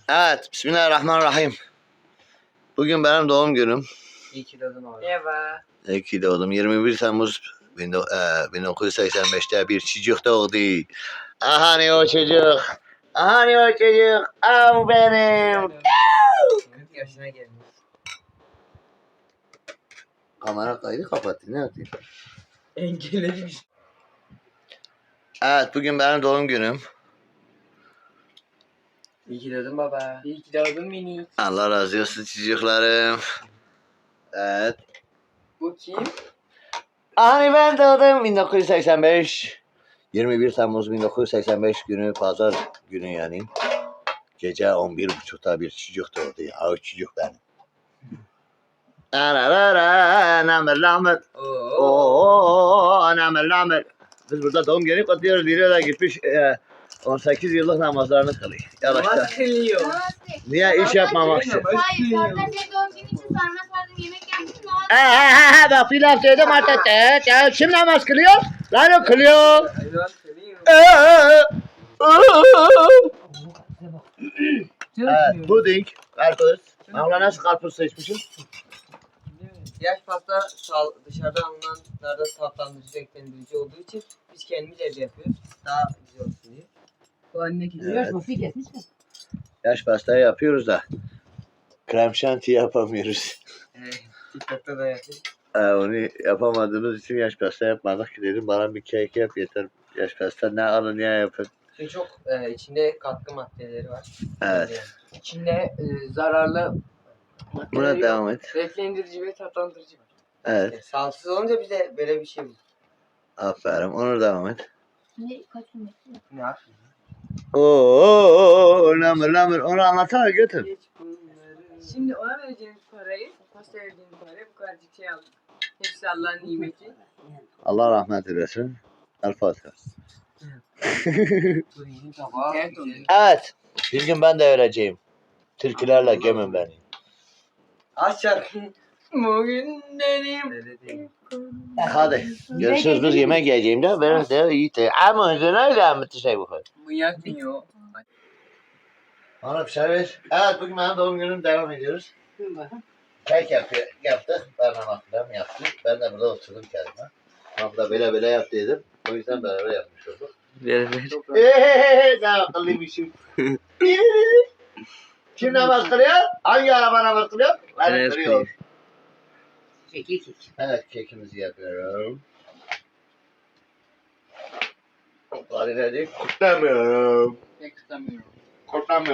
Evet, Bismillahirrahmanirrahim. Bugün benim doğum günüm. İyi ki doğdun oğlum. Merhaba. İyi ki doğdum. 21 Temmuz 1985'te bir çocuk doğdu. Hani o çocuk? Hani o çocuk? Av benim. 40 yaşına gelmiş. Kamera kaydı kapattı. Ne yapayım? Engellemiş. Evet, bugün benim doğum günüm. İyi ki doğdun baba. İyi ki doğdun minik. Allah razı olsun çocuklarım. Evet. Bu kim? Hani ben doğdum 1985. 21 Temmuz 1985 günü, pazar günü yani. Gece 11.30'da bir çocuk doğdu ya. O çocuk benim. Namır namır. Oo, namır namır. Biz burada doğum günü kutluyoruz. Biri de gitmiş 18 yıllık namazlarını kılıyor. Yavaşta. Namaz kılıyor. Niye iş yapmamak için? Hayır, zaten bir doğum günü için sarma sardım yemek yapmıştım. Bak bir laf dedim artık. Kim namaz kılıyor? Lan o kılıyor. Namaz kılıyor. Evet, puding, karpuz. Abla nasıl karpuz seçmişim? Yaş pasta dışarıdan alınanlarda tatlandırıcı, renklendirici olduğu için biz kendimiz evde yapıyoruz. Daha güzel olsun diye. Bu anne gidiyor. Evet. Sofi kesmiş mi? Yaş pastayı yapıyoruz da krem şanti yapamıyoruz. TikTok'ta da yapıyoruz. Onu yapamadığımız için yaş pasta yapmadık. Dedim bana bir kek yap yeter. Yaş pasta ne alın ya yapın. Çünkü çok içinde katkı maddeleri var. Evet. İçinde zararlı Buna maddeleri devam yok. et. Renklendirici ve tatlandırıcı var. Evet. Sağlıksız olunca bize böyle bir şey bu. Aferin. Onu devam et. Ne kaç gün bekliyor? Ne yapayım? Oo, namır. Onu anlatsana götür. Geç bunları. Şimdi ona vereceğimiz parayı, pasta vereceğimiz parayı bu kadarcık şey aldık. Hepsi Allah'ın nimeti. Allah rahmet eylesin. El Fatiha. Turizm tabağı. Evet, oluyor. Evet. Bir gün ben de öleceğim. Türkülerle gömün beni. Aç şarkı. Bugün benim. Öyle değil. Hadi. Görüşürüz. Biz yemek yiyeceğim de. Benim de iyi de. Ama üzerine öyle mi şey bu? Bu yakmıyor. Bana bir şey ver. Evet, bugün benim doğum günüm, devam ediyoruz. Kek yaptık. Ben anlattım, yaptım. Ben de burada oturdum kendime. Ama da böyle yap dedim. O yüzden beraber yapmış olduk. Ver. Ne akıllıymışım. Kim namaz kılıyor? Hangi araba namaz kılıyor? Ben kılıyor. Keki. Evet, kekimizi yapıyorum. Hadi dedik. Kutlamıyorum. Pek tutamıyorum. Kutlamıyorum.